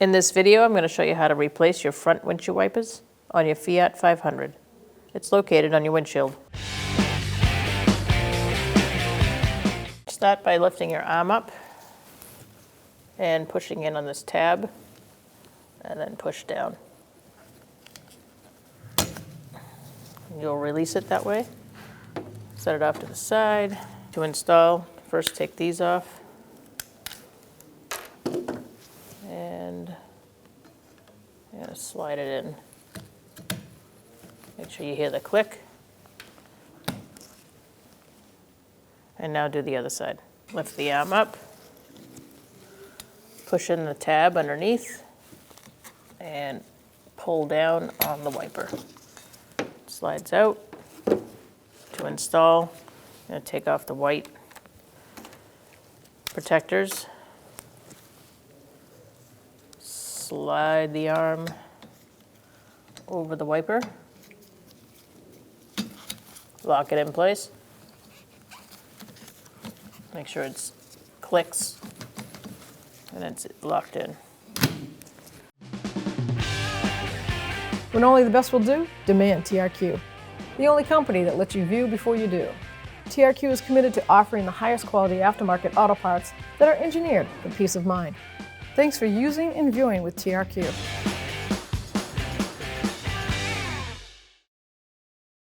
In this video, I'm going to show you how to replace your front windshield wipers on your Fiat 500. It's located on your windshield. Start by lifting your arm up and pushing in on this tab, and then push down. You'll release it that way. Set it off to the side. To install, first take these off. And you're going to slide it in. Make sure you hear the click. And now do the other side. Lift the arm up. Push in the tab underneath. And pull down on the wiper. Slides out. To install, I'm going to take off the white protectors. Slide the arm over the wiper. Lock it in place. Make sure it clicks and it's locked in. When only the best will do, demand TRQ. The only company that lets you view before you do. TRQ is committed to offering the highest quality aftermarket auto parts that are engineered for peace of mind. Thanks for using and viewing with TRQ.